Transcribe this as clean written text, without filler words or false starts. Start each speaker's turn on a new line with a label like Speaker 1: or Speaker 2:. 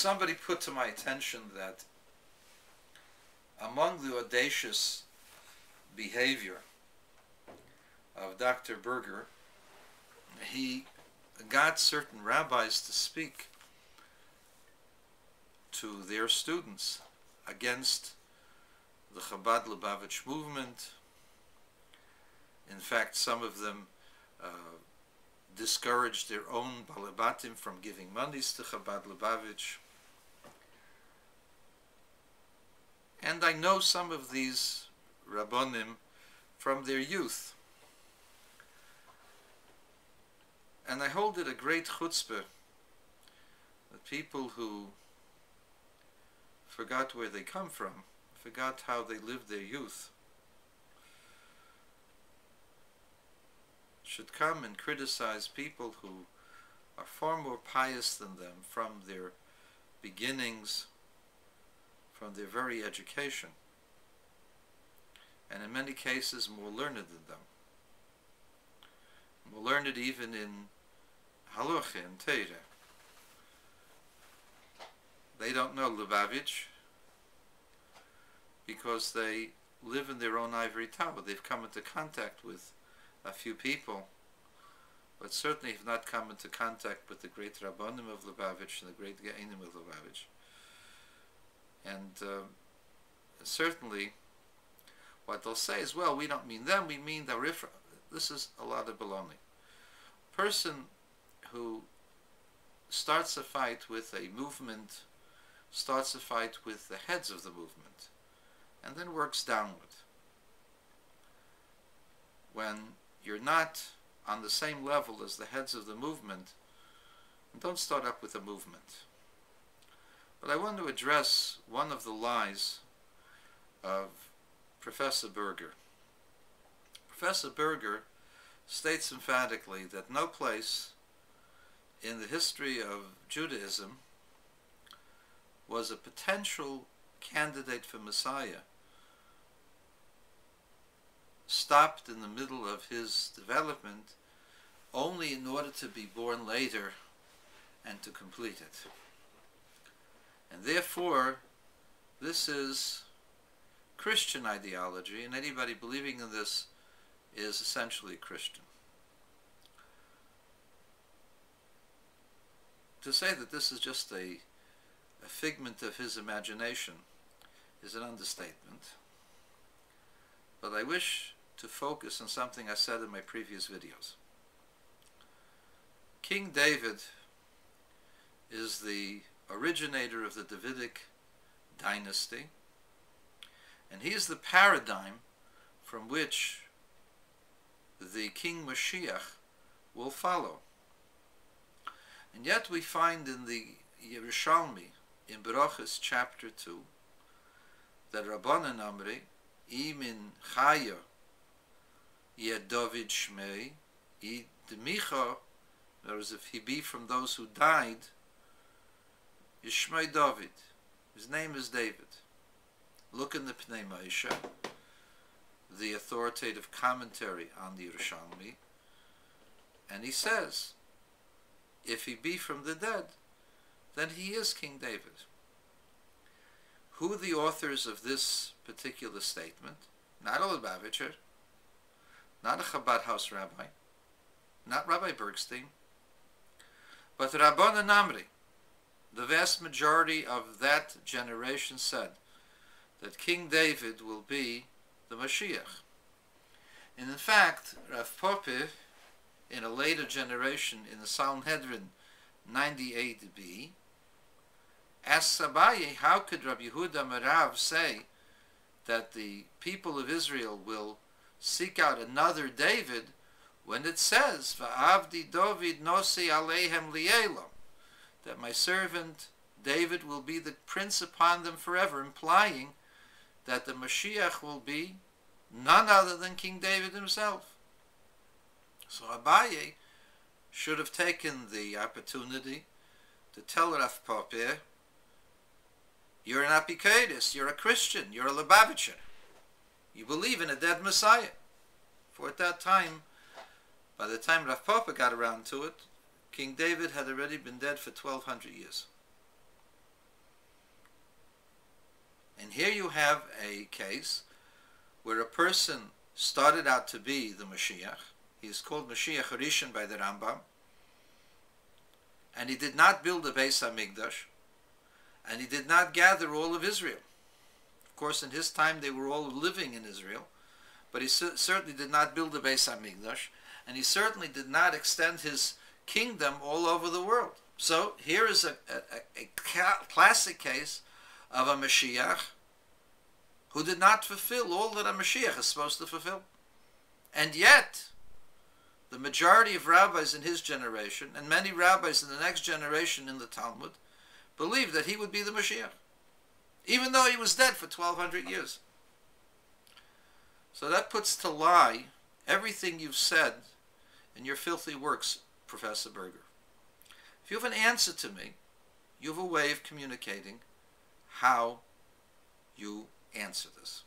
Speaker 1: somebody put to my attention that among the audacious behavior of Dr. Berger, he got certain rabbis to speak to their students against the Chabad Lubavitch movement. In fact, some of them discouraged their own Balabatim from giving monies to Chabad Lubavitch. And I know some of these Rabbonim from their youth. And I hold it a great chutzpah that people who forgot where they come from, forgot how they lived their youth, should come and criticize people who are far more pious than them from their beginnings, from their very education, and in many cases more learned than them. More learned even in Halacha and Torah. They don't know Lubavitch because they live in their own ivory tower. They've come into contact with a few people, but certainly have not come into contact with the great Rabbonim of Lubavitch and the great Ge'enim of Lubavitch. And certainly what they'll say is, well, we don't mean them, we mean the Rifra. This is a lot of baloney. A person who starts a fight with a movement, starts a fight with the heads of the movement, and then works downward. When you're not on the same level as the heads of the movement, don't start up with a movement. But I want to address one of the lies of Professor Berger. Professor Berger states emphatically that no place in the history of Judaism was a potential candidate for Messiah stopped in the middle of his development only in order to be born later and to complete it. And therefore, this is Christian ideology, and anybody believing in this is essentially Christian. To say that this is just a figment of his imagination is an understatement. But I wish to focus on something I said in my previous videos. King David is the originator of the Davidic dynasty, and he is the paradigm from which the King Moshiach will follow. And yet we find in the Yerushalmi, in Berachos chapter 2, that RABBONIM amri, Imin Chaya Yed David Shmei, I Dmicha, whereas if he be from those who died, is Shmei David. His name is David. Look in the Pnei Moshe, the authoritative commentary on the Yerushalmi, and he says, if he be from the dead, then he is King David. Who are the authors of this particular statement? Not a Lubavitcher, not a Chabad house rabbi, not Rabbi Bergstein, but RABBONIM amri. The vast majority of that generation said that King David will be the Moshiach. And in fact, Rav Pope, in a later generation, in the Sanhedrin 98b, asked Abaye, how could Rabbi Yehuda Merav say that the people of Israel will seek out another David when it says, Va'avdi David nosi aleihem li'elam, that my servant David will be the prince upon them forever, implying that the Mashiach will be none other than King David himself. So Abaye should have taken the opportunity to tell Rav Pope, you're an Apikoidis, you're a Christian, you're a Lubavitcher. You believe in a dead Messiah. For at that time, by the time Rav Pope got around to it, King David had already been dead for 1200 years. And here you have a case where a person started out to be the Moshiach. He is called Moshiach Rishon by the Rambam. And he did not build a Beis HaMikdash. And he did not gather all of Israel. Of course, in his time they were all living in Israel. But he certainly did not build a Beis HaMikdash. And he certainly did not extend his kingdom all over the world. So here is a classic case of a Mashiach who did not fulfill all that a Mashiach is supposed to fulfill. And yet, the majority of rabbis in his generation, and many rabbis in the next generation in the Talmud, believed that he would be the Mashiach, even though he was dead for 1,200 years. So that puts to lie everything you've said in your filthy works, Professor Berger. If you have an answer to me, you have a way of communicating how you answer this.